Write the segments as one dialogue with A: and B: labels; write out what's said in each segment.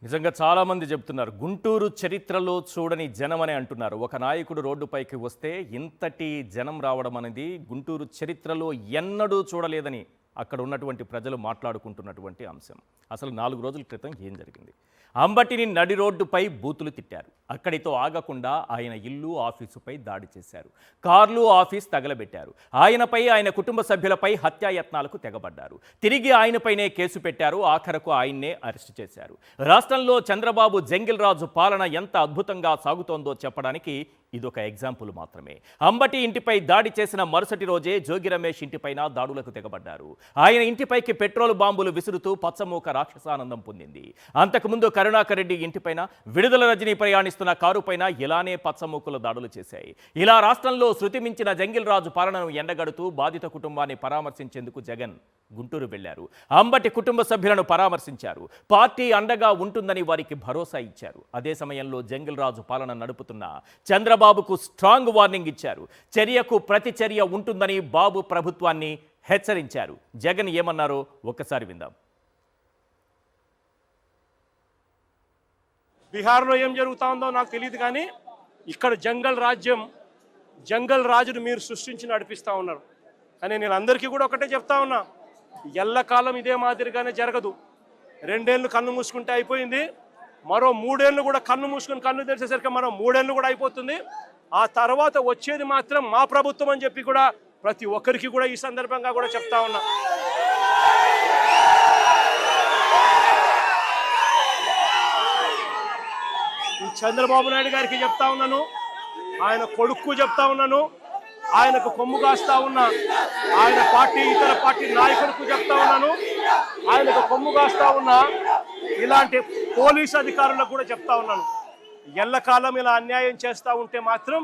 A: నిజంగా చాలామంది చెప్తున్నారు గుంటూరు చరిత్రలో చూడని జనం అని అంటున్నారు. ఒక నాయకుడు రోడ్డుపైకి వస్తే ఇంతటి జనం రావడం అనేది గుంటూరు చరిత్రలో ఎన్నడూ చూడలేదని అక్కడ ఉన్నటువంటి ప్రజలు మాట్లాడుకుంటున్నటువంటి అంశం. అసలు 4 రోజుల క్రితం ఏం జరిగింది? అంబటిని నడి రోడ్డుపై బూతులు తిట్టారు. అక్కడితో ఆగకుండా ఆయన ఇల్లు ఆఫీసుపై దాడి చేశారు. కార్లు ఆఫీస్ తగలబెట్టారు. ఆయనపై ఆయన కుటుంబ సభ్యులపై హత్యాయత్నాలకు తెగబడ్డారు. తిరిగి ఆయనపైనే కేసు పెట్టారు. ఆఖరకు ఆయన్నే అరెస్టు చేశారు. రాష్ట్రంలో చంద్రబాబు జంగిల్ రాజు పాలన ఎంత అద్భుతంగా సాగుతోందో చెప్పడానికి ఇదొక ఎగ్జాంపుల్ మాత్రమే. అంబటి ఇంటిపై దాడి చేసిన మరుసటి రోజే జోగి రమేష్ ఇంటిపైన దాడులకు తెగబడ్డారు. ఆయన ఇంటిపైకి పెట్రోల్ బాంబులు విసురుతూ పచ్చమూక రాక్షసానందం పొందింది. అంతకుముందు కరుణాకర్ రెడ్డి ఇంటిపైన విడుదల రజనీ ప్రయాణిస్తున్న కారుపైన ఇలానే పచ్చమూకలు దాడులు చేశాయి. ఇలా రాష్ట్రంలో శృతి మించిన జంగిల్ రాజు పాలనను ఎండగడుతూ బాధిత కుటుంబాన్ని పరామర్శించేందుకు జగన్ గుంటూరు వెళ్లారు. అంబటి కుటుంబ సభ్యులను పరామర్శించారు. పార్టీ అండగా ఉంటుందని వారికి భరోసా ఇచ్చారు. అదే సమయంలో జంగిల్ రాజు పాలన నడుపుతున్న చంద్రబాబుకు స్ట్రాంగ్ వార్నింగ్ ఇచ్చారు. చర్యకు ప్రతి చర్య ఉంటుందని బాబు ప్రభుత్వాన్ని హెచ్చరించారు. జగన్ ఏమన్నారో ఒక్కసారి విందాం.
B: బీహార్లో ఏం జరుగుతా ఉందో నాకు తెలియదు, కానీ ఇక్కడ జంగల్ రాజును మీరు సృష్టించి నడిపిస్తూ ఉన్నారు. కానీ నేను అందరికీ కూడా ఒకటే చెప్తా ఉన్నా, ఎల్లకాలం ఇదే మాదిరిగానే జరగదు. 2 ఏళ్ళు కన్ను మూసుకుంటే అయిపోయింది, మరో 3 ఏళ్ళు కూడా కన్ను మూసుకుని కన్ను తెరిచేసరికి మరో 3 ఏళ్ళు కూడా అయిపోతుంది. ఆ తర్వాత వచ్చేది మాత్రం మా ప్రభుత్వం అని చెప్పి కూడా ప్రతి ఒక్కరికి కూడా ఈ సందర్భంగా కూడా చెప్తా ఉన్నా. ఈ చంద్రబాబు నాయుడు గారికి చెప్తా ఉన్నాను, ఆయన కొడుకు చెప్తా ఉన్నాను, ఆయనకు కొమ్ము కాస్తా ఉన్నా ఆయన ఇతర పార్టీ నాయకులకు చెప్తా ఉన్నాను, ఆయనకు కొమ్ము కాస్తా ఉన్నా ఇలాంటి పోలీసు అధికారులకు కూడా చెప్తా ఉన్నాను. ఎల్లకాలం ఇలా అన్యాయం చేస్తూ ఉంటే మాత్రం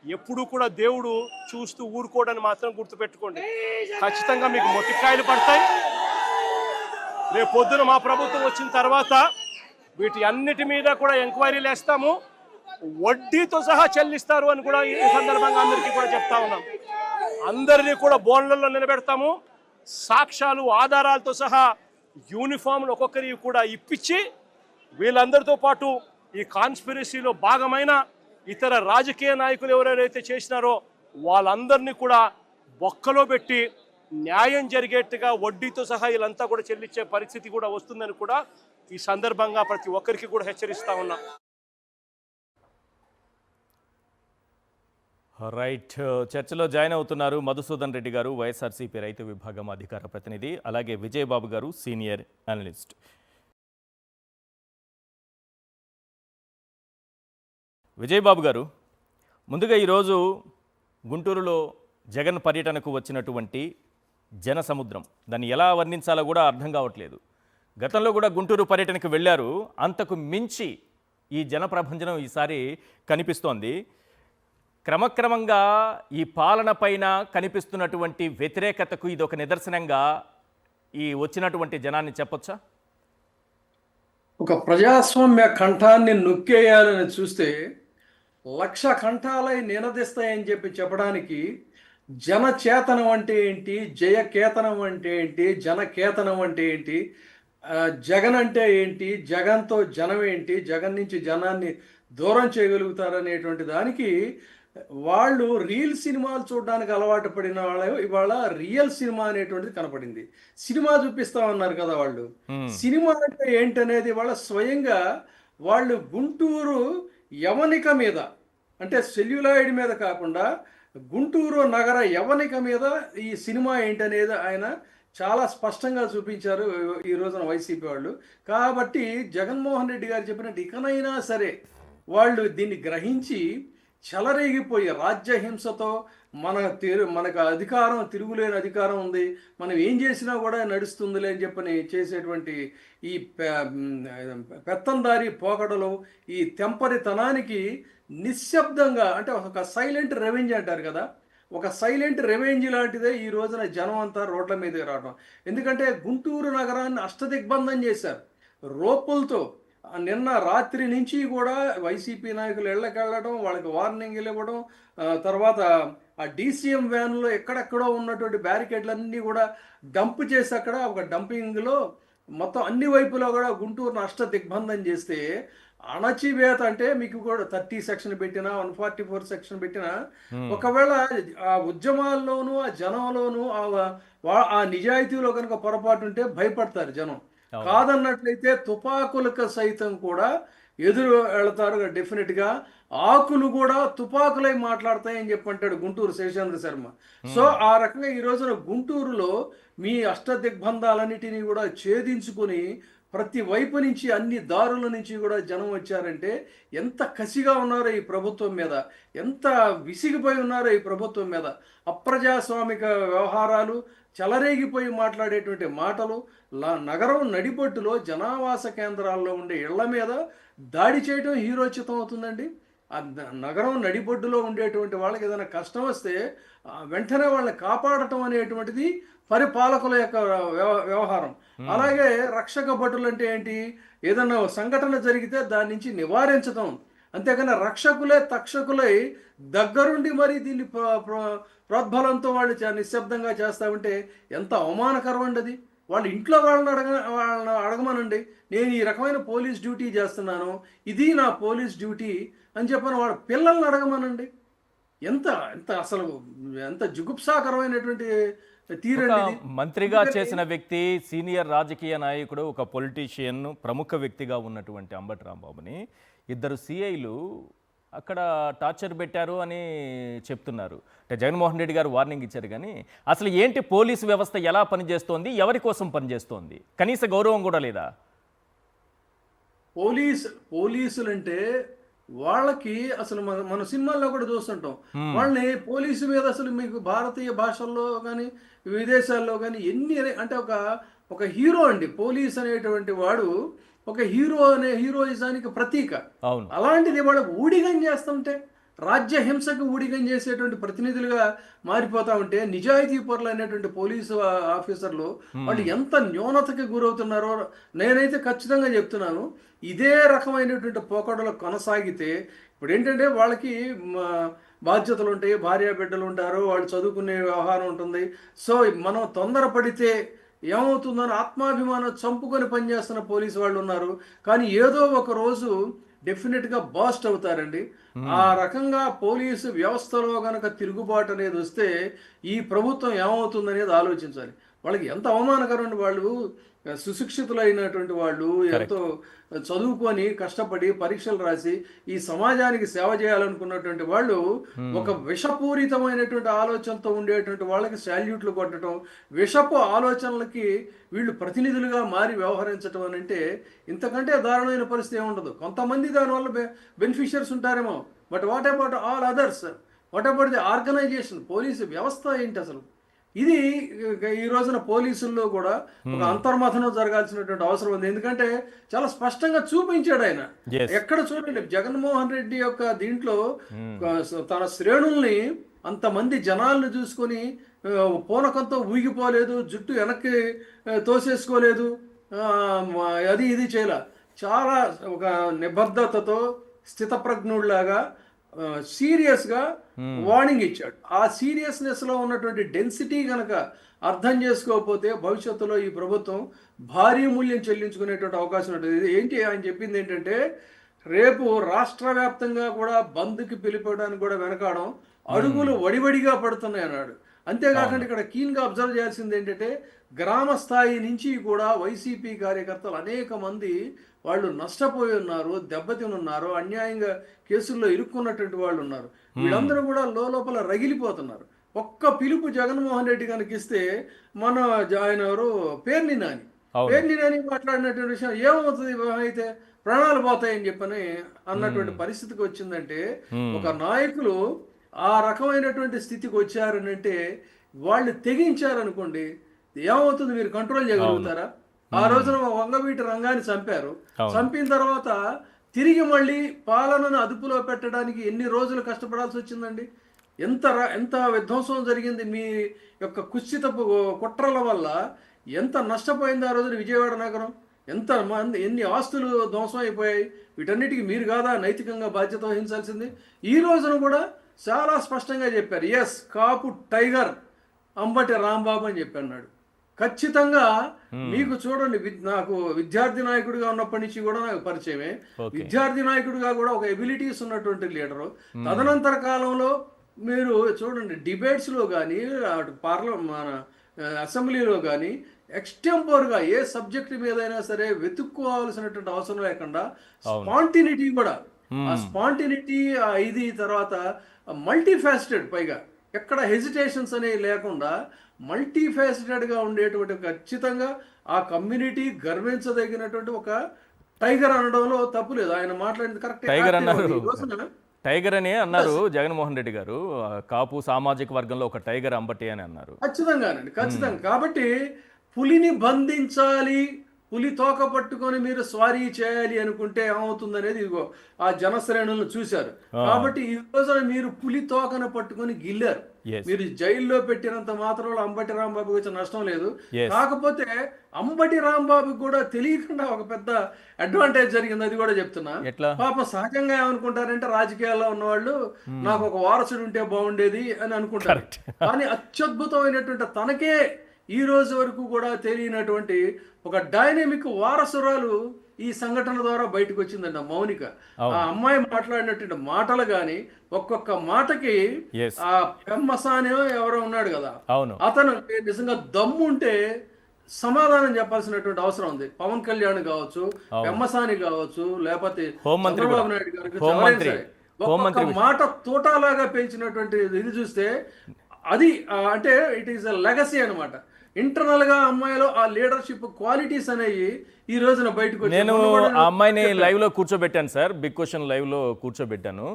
B: ఎప్పుడు కూడా దేవుడు చూస్తూ ఊరుకోవడానికి మాత్రం గుర్తుపెట్టుకోండి. ఖచ్చితంగా మీకు మొట్టికాయలు పడతాయి. రేపు పొద్దున మా ప్రభుత్వం వచ్చిన తర్వాత వీటి అన్నిటి మీద కూడా ఎంక్వైరీలు వేస్తాము, వడ్డీతో సహా చెల్లిస్తారు అని కూడా ఈ సందర్భంగా అందరికీ కూడా చెప్తా ఉన్నాం. అందరినీ కూడా బోన్లలో నిలబెడతాము. సాక్ష్యాలు ఆధారాలతో సహా యూనిఫామ్లు ఒక్కొక్కరికి కూడా ఇప్పించి వీళ్ళందరితో పాటు ఈ కాన్స్పిరసీలో భాగమైన ఇతర రాజకీయ నాయకులు ఎవరెవరైతే చేసినారో వాళ్ళందరినీ కూడా బొక్కలో పెట్టి న్యాయం జరిగేట్టుగా వడ్డీతో సహా వీళ్ళంతా కూడా చెల్లించే పరిస్థితి కూడా వస్తుందని కూడా ఈ సందర్భంగా ప్రతి ఒక్కరికి కూడా హెచ్చరిస్తా ఉన్నా.
A: రైట్, చర్చలో జాయిన్ అవుతున్నారు మధుసూదన్ రెడ్డి గారు, వైఎస్ఆర్సీపీ రైతు విభాగం అధికార ప్రతినిధి, అలాగే విజయబాబు గారు, సీనియర్ అనలిస్ట్. విజయబాబు గారు, ముందుగా ఈరోజు గుంటూరులో జగన్ పర్యటనకు వచ్చినటువంటి జన సముద్రం, దాన్ని ఎలా వర్ణించాలో కూడా అర్థం కావట్లేదు. గతంలో కూడా గుంటూరు పర్యటనకు వెళ్ళారు, అంతకు మించి ఈ జన ప్రభంజనం ఈసారి కనిపిస్తోంది. క్రమక్రమంగా ఈ పాలన పైన కనిపిస్తున్నటువంటి వ్యతిరేకతకు ఇది ఒక నిదర్శనంగా ఈ వచ్చినటువంటి జనాన్ని చెప్పొచ్చా?
C: ఒక ప్రజాస్వామ్య కంఠాన్ని నొక్కేయాలని చూస్తే 1,00,000 కంఠాలై నినదిస్తాయని చెప్పడానికి జనచేతనం అంటే ఏంటి, జయకేతనం అంటే ఏంటి, జనకేతనం అంటే ఏంటి, జగన్ అంటే ఏంటి, జగన్తో జనం ఏంటి, జగన్ నుంచి జనాన్ని దూరం చేయగలుగుతారనేటువంటి దానికి వాళ్ళు రియల్ సినిమాలు చూడడానికి అలవాటు పడిన వాళ్ళు ఇవాళ రియల్ సినిమా అనేటువంటిది కనపడింది. సినిమా చూపిస్తా ఉన్నారు కదా వాళ్ళు. సినిమా అంటే ఏంటనేది వాళ్ళ స్వయంగా వాళ్ళు గుంటూరు యవనిక మీద, అంటే సెల్యులాయిడ్ మీద కాకుండా గుంటూరు నగర యవనిక మీద ఈ సినిమా ఏంటనేది ఆయన చాలా స్పష్టంగా చూపించారు ఈ రోజున వైసీపీ వాళ్ళు. కాబట్టి జగన్మోహన్ రెడ్డి గారు చెప్పినట్టు ఇకనైనా సరే వాళ్ళు దీన్ని గ్రహించి చెలరేగిపోయి రాజ్యహింసతో మనకు అధికారం, తిరుగులేని అధికారం ఉంది, మనం ఏం చేసినా కూడా నడుస్తుందిలే అని చెప్పని చేసేటువంటి ఈ పెత్తందారి పోకడలు, ఈ తెంపరితనానికి నిశ్శబ్దంగా, అంటే ఒక సైలెంట్ రెవెంజ్ అంటారు కదా, ఒక సైలెంట్ రెవెంజ్ లాంటిదే ఈ రోజున జనం అంతా రోడ్ల మీదకి రావడం. ఎందుకంటే గుంటూరు నగరాన్ని అష్టదిగ్బంధం చేశారు రోపులతో. నిన్న రాత్రి నుంచి కూడా వైసీపీ నాయకులు ఇళ్ళకి వెళ్ళడం, వాళ్ళకి వార్నింగ్లు ఇవ్వడం, తర్వాత ఆ డీసీఎం వ్యాన్లో ఎక్కడెక్కడో ఉన్నటువంటి బ్యారికేడ్లన్నీ కూడా డంప్ చేసి అక్కడ ఒక డంపింగ్లో మొత్తం అన్ని వైపులా కూడా గుంటూరును అష్ట దిగ్బంధం చేస్తే, అణచివేత అంటే మీకు కూడా 30 సెక్షన్ పెట్టినా 144 సెక్షన్ పెట్టినా, ఒకవేళ ఆ ఉద్యమాల్లోనూ ఆ జనంలోనూ ఆ నిజాయితీలో కనుక పొరపాటు ఉంటే భయపడతారు జనం.
A: అవును.
C: కాదన్నట్లయితే తుపాకులకు సైతం కూడా ఎదురు వెళతారు డెఫినెట్గా. ఆకులు కూడా తుపాకులై మాట్లాడతాయని చెప్పి అంటాడు గుంటూరు శేషేంద్ర శర్మ. సో ఆ రకంగా ఈ రోజున గుంటూరులో మీ అష్టదిగ్బంధాలన్నిటినీ కూడా ఛేదించుకుని ప్రతి వైపు నుంచి అన్ని దారుల నుంచి కూడా జనం వచ్చారంటే ఎంత కసిగా ఉన్నారో ఈ ప్రభుత్వం మీద, ఎంత విసిగిపోయి ఉన్నారో ఈ ప్రభుత్వం మీద. అప్రజాస్వామిక వ్యవహారాలు, చెలరేగిపోయి మాట్లాడేటువంటి మాటలు, నగరం నడిబొట్టులో జనావాస కేంద్రాల్లో ఉండే ఇళ్ల మీద దాడి చేయడం హీరోచితం అవుతుందండి. ఆ నగరం నడిబొడ్డులో ఉండేటువంటి వాళ్ళకి ఏదైనా కష్టం వస్తే వెంటనే వాళ్ళని కాపాడటం అనేటువంటిది పరిపాలకుల యొక్క వ్యవహారం. అలాగే రక్షక భటులు అంటే ఏంటి? ఏదన్నా సంఘటన జరిగితే దాని నుంచి నివారించడం, అంతేకాని రక్షకులే తక్షకులై దగ్గరుండి మరి దీన్ని ప్రోద్బలంతో వాళ్ళు నిశ్శబ్దంగా చేస్తా ఉంటే ఎంత అవమానకరం అండి అది. వాళ్ళ ఇంట్లో వాళ్ళని అడగమనండి, నేను ఈ రకమైన పోలీస్ డ్యూటీ చేస్తున్నాను, ఇది నా పోలీస్ డ్యూటీ అని చెప్పని వాళ్ళ పిల్లల్ని అడగమనండి. ఎంత ఎంత అసలు ఎంత జుగుప్సాకరమైనటువంటి తీరండి.
A: మంత్రిగా చేసిన వ్యక్తి, సీనియర్ రాజకీయ నాయకుడు, ఒక పొలిటీషియన్, ప్రముఖ వ్యక్తిగా ఉన్నటువంటి అంబటి రాంబాబుని ఇద్దరు సిఐలు అక్కడ టార్చర్ పెట్టారు అని చెప్తున్నారు. అంటే జగన్మోహన్ రెడ్డి గారు వార్నింగ్ ఇచ్చారు, కానీ అసలు ఏంటి పోలీసు వ్యవస్థ ఎలా పనిచేస్తోంది, ఎవరి కోసం పనిచేస్తోంది, కనీస గౌరవం కూడా లేదా?
C: పోలీసులంటే వాళ్ళకి అసలు మన సినిమాల్లో కూడా చూస్తుంటాం, వాళ్ళని పోలీసు మీద అసలు మీకు భారతీయ భాషల్లో కానీ విదేశాల్లో కానీ ఎన్ని అంటే ఒక హీరో అండి. పోలీస్ అనేటువంటి వాడు ఒక హీరోయిజానికి ప్రతీక. అలాంటిది వాళ్ళకు ఊడిగం చేస్తుంటే, రాజ్య హింసకు ఊడిగం చేసేటువంటి ప్రతినిధులుగా మారిపోతా ఉంటే, నిజాయితీ పరులు అనేటువంటి పోలీసు ఆఫీసర్లు వాళ్ళు ఎంత న్యూనతకి గురవుతున్నారో నేనైతే ఖచ్చితంగా చెప్తున్నాను. ఇదే రకమైనటువంటి పోకడలు కొనసాగితే ఇప్పుడు ఏంటంటే వాళ్ళకి బాధ్యతలు ఉంటాయి, భార్య బిడ్డలు ఉంటారు, వాళ్ళు చదువుకునే వ్యవహారం ఉంటుంది. సో మనం తొందరపడితే ఏమవుతుందని ఆత్మాభిమానం చంపుకొని పనిచేస్తున్న పోలీసు వాళ్ళు ఉన్నారు. కానీ ఏదో ఒక రోజు డెఫినెట్గా బాస్ట్ అవుతారండి. ఆ రకంగా పోలీసు వ్యవస్థలో గనక తిరుగుబాటు అనేది వస్తే ఈ ప్రభుత్వం ఏమవుతుందనేది ఆలోచించాలి. వాళ్ళకి ఎంత అవమానకరం. వాళ్ళు సుశిక్షితులైనటువంటి వాళ్ళు, ఎంతో చదువుకొని కష్టపడి పరీక్షలు రాసి ఈ సమాజానికి సేవ చేయాలనుకున్నటువంటి వాళ్ళు ఒక విషపూరితమైనటువంటి ఆలోచనతో ఉండేటువంటి వాళ్ళకి శాల్యూట్లు కొట్టడం, విషపు ఆలోచనలకి వీళ్ళు ప్రతినిధులుగా మారి వ్యవహరించడం అని అంటే ఇంతకంటే దారుణమైన పరిస్థితి ఏముండదు. కొంతమంది దానివల్ల బెనిఫిషియర్స్ ఉంటారేమో, but what about all others? What about the organisation? Police వ్యవస్థ ఏంటి అసలు? ఇది ఈ రోజున పోలీసుల్లో కూడా ఒక అంతర్మథనం జరగాల్సినటువంటి అవసరం ఉంది. ఎందుకంటే చాలా స్పష్టంగా చూపించాడు ఆయన. ఎక్కడ చూడండి, జగన్మోహన్ రెడ్డి యొక్క దీంట్లో తన శ్రేణుల్ని అంతమంది జనాలను చూసుకొని పూనకంతో ఊగిపోలేదు, జుట్టు వెనక్కి తోసేసుకోలేదు, అది ఇది చేయలే. చాలా ఒక నిబద్ధతతో స్థితప్రజ్ఞుడిలాగా సీరియస్గా వార్నింగ్ ఇచ్చాడు. ఆ సీరియస్నెస్లో ఉన్నటువంటి డెన్సిటీ కనుక అర్థం చేసుకోకపోతే భవిష్యత్తులో ఈ ప్రభుత్వం భారీ మూల్యం చెల్లించుకునేటువంటి అవకాశం ఉంటుంది. ఏంటి ఆయన చెప్పింది ఏంటంటే, రేపు రాష్ట్ర వ్యాప్తంగా కూడా బంద్కి పిలిపడానికి కూడా వెనకాడం, అడుగులు వడివడిగా పడుతున్నాయి అన్నాడు. అంతేకాకుండా ఇక్కడ కీన్గా అబ్జర్వ్ చేయాల్సింది ఏంటంటే, గ్రామ స్థాయి నుంచి కూడా వైసీపీ కార్యకర్తలు అనేక మంది వాళ్ళు నష్టపోయి ఉన్నారు, దెబ్బతిని ఉన్నారు, అన్యాయంగా కేసుల్లో ఇరుక్కున్నటువంటి వాళ్ళు ఉన్నారు. వీళ్ళందరూ కూడా లోపల రగిలిపోతున్నారు. ఒక్క పిలుపు జగన్మోహన్ రెడ్డి కనుక ఇస్తే మన ఆయన ఎవరు పేర్ని నాని మాట్లాడినటువంటి విషయం ఏమవుతుంది, అయితే ప్రాణాలు పోతాయని చెప్పని అన్నటువంటి పరిస్థితికి వచ్చిందంటే, ఒక నాయకులు ఆ రకమైనటువంటి స్థితికి వచ్చారనంటే వాళ్ళు తెగించారనుకోండి, ఏమవుతుంది? మీరు కంట్రోల్ చేయగలుగుతారా? ఆ రోజున వంగవీటి రంగాన్ని చంపారు. చంపిన తర్వాత తిరిగి మళ్ళీ పాలనను అదుపులో పెట్టడానికి ఎన్ని రోజులు కష్టపడాల్సి వచ్చిందండి? ఎంత విధ్వంసం జరిగింది మీ యొక్క కుత్సితపు కుట్రల వల్ల. ఎంత నష్టపోయింది ఆ రోజున విజయవాడ నగరం, ఎన్ని ఆస్తులు ధ్వంసం అయిపోయాయి. వీటన్నిటికీ మీరు కాదా నైతికంగా బాధ్యత వహించాల్సింది? ఈ రోజున కూడా చాలా స్పష్టంగా చెప్పారు, ఎస్ కాపు టైగర్ అంబటి రాంబాబు అని చెప్పన్నాడు. ఖచ్చితంగా మీకు చూడండి నాకు విద్యార్థి నాయకుడిగా ఉన్నప్పటి నుంచి కూడా నాకు పరిచయమే.
A: ఓకే.
C: విద్యార్థి నాయకుడిగా కూడా ఒక ఎబిలిటీస్ ఉన్నటువంటి లీడరు. తదనంతర కాలంలో మీరు చూడండి డిబేట్స్ లో కానీ అటు మన అసెంబ్లీలో కానీ ఎక్స్టెంపోర్గా ఏ సబ్జెక్ట్ మీదైనా సరే వెతుక్కోవాల్సినటువంటి అవసరం లేకుండా స్పాంటినిటీ కూడా, ఆ స్పాంటినిటీ ఇది తర్వాత మల్టీఫాసిటెడ్, పైగా ఎక్కడ హెజిటేషన్స్ అనేవి లేకుండా మల్టీఫాసిటెడ్గా ఉండేటువంటి ఖచ్చితంగా ఆ కమ్యూనిటీ గర్వించదగినటువంటి ఒక టైగర్ అనడంలో తప్పు లేదు. ఆయన మాట్లాడింది కరెక్ట్.
A: టైగర్ అన్నారు, టైగర్ అని అన్నారు జగన్మోహన్ రెడ్డి గారు. కాపు సామాజిక వర్గంలో ఒక టైగర్ అంబటి అని అన్నారు.
C: ఖచ్చితంగానండి, ఖచ్చితంగా. కాబట్టి పులిని బంధించాలి, పులి తోక పట్టుకొని మీరు స్వారీ చేయాలి అనుకుంటే ఏమవుతుంది అనేది ఇదిగో ఆ జనశ్రేణులను చూశారు. కాబట్టి ఈ రోజున మీరు పులి తోకను పట్టుకొని గిల్లారు. మీరు జైల్లో పెట్టినంత మాత్రంలో అంబటి రాంబాబు వచ్చే నష్టం లేదు. కాకపోతే అంబటి రాంబాబుకి కూడా తెలియకుండా ఒక పెద్ద అడ్వాంటేజ్ జరిగింది, అది కూడా చెప్తున్నా. పాపం సహజంగా ఏమనుకుంటారంటే రాజకీయాల్లో ఉన్నవాళ్ళు నాకు ఒక వారసుడు ఉంటే బాగుండేది అని అనుకుంటారు. కానీ అత్యద్భుతమైనటువంటి తనకే ఈ రోజు వరకు కూడా తెలియనటువంటి ఒక డైనమిక్ వారసురాలు ఈ సంఘటన ద్వారా బయటకు వచ్చిందంట, మౌనిక. ఆ అమ్మాయి మాట్లాడినటువంటి మాటలు గాని, ఒక్కొక్క మాటకి ఆ పెమ్మసానే ఎవరో ఉన్నాడు కదా, అతను నిజంగా దమ్ముంటే సమాధానం చెప్పాల్సినటువంటి అవసరం ఉంది. పవన్ కళ్యాణ్ కావచ్చు, పెమ్మసాని కావచ్చు, లేకపోతే చంద్రబాబు నాయుడు గారికి ఒక్కొక్క మాట తోటాలాగా పెంచినటువంటి ఇది చూస్తే అది అంటే ఇట్ ఈస్ అ లెగసీ అనమాట. ఇంటర్నల్ గా అమ్మాయిలో ఆ లీడర్షిప్ క్వాలిటీస్ అనేవి ఈ రోజున బయటకు వచ్చాయి.
A: నేను ఆ అమ్మాయిని లైవ్ లో కూర్చోబెట్టాను సార్, బిగ్ క్వశ్చన్ లైవ్ లో కూర్చోబెట్టాను.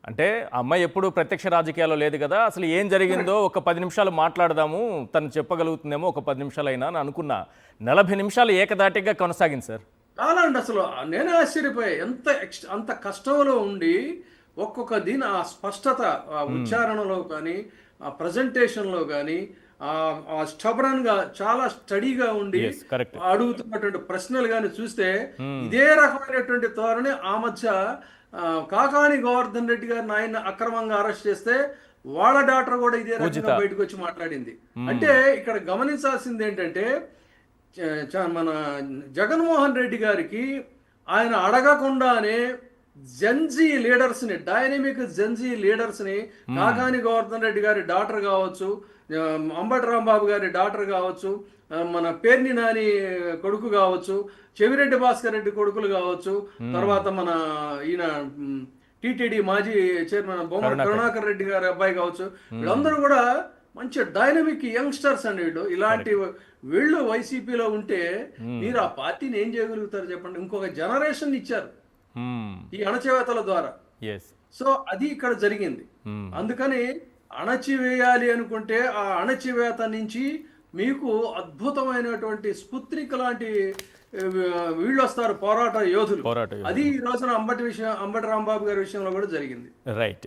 A: అంటే అమ్మాయి ఎప్పుడు ప్రత్యక్ష రాజకీయాల్లో లేదు కదా, అసలు ఏం జరిగిందో ఒక 10 నిమిషాలు మాట్లాడదాము, తను చెప్పగలుగుతుందేమో ఒక 10 నిమిషాలైనా అని అనుకున్నా. 40 నిమిషాలు ఏకదాటిగా కొనసాగింది సార్.
C: చాలా అండి, అసలు నేనే ఆశ్చర్యపోయా. అంత కష్టంలో ఉండి ఒక్కొక్క దీని ఆ స్పష్టత, ఆ ఉచ్చారణలో కానీ, ఆ ప్రజెంటేషన్లో కానీ, ఆ స్టబరన్ గా చాలా స్టడీగా ఉండి అడుగుతున్నటువంటి ప్రశ్నలు కానీ చూస్తే ఇదే రకమైనటువంటి ధోరణి ఆ మధ్య కాకాని గోవర్ధన్ రెడ్డి గారిని ఆయన అక్రమంగా అరెస్ట్ చేస్తే వాళ్ళ డాక్టర్ కూడా ఇదే రకంగా బయటకు వచ్చి మాట్లాడింది. అంటే ఇక్కడ గమనించాల్సింది ఏంటంటే మన జగన్మోహన్ రెడ్డి గారికి ఆయన అడగకుండానే జెన్జీ లీడర్స్ని, డైనమిక్ జెన్జీ లీడర్స్ని, కాకాని గోవర్ధన్ రెడ్డి గారి డాక్టర్ కావచ్చు, అంబటి రాంబాబు గారి డాక్టర్ కావచ్చు, మన పేర్ని నాని కొడుకు కావచ్చు, చెవిరెడ్డి భాస్కర్ రెడ్డి కొడుకులు కావచ్చు, తర్వాత మన ఈయన టీటీడీ మాజీ చైర్మన్ బొమ్మ కరుణాకర్ రెడ్డి గారి అబ్బాయి కావచ్చు, వీళ్ళందరూ కూడా మంచి డైనమిక్ యంగ్స్టర్స్ అండి. ఇలాంటి వీళ్ళు వైసీపీలో ఉంటే మీరు ఆ పార్టీని ఏం చేయగలుగుతారు చెప్పండి. ఇంకొక జనరేషన్ ఇచ్చారు ఈ అణచివేతల ద్వారా. సో అది ఇక్కడ జరిగింది. అందుకని అణచివేయాలి అనుకుంటే ఆ అణచివేత నుంచి మీకు అద్భుతమైనటువంటి స్పుత్నిక్ లాంటి వీళ్ళు వస్తారు, పోరాట యోధులు. అది ఈ రోజున అంబటి రాంబాబు గారి విషయంలో కూడా జరిగింది.
A: రైట్.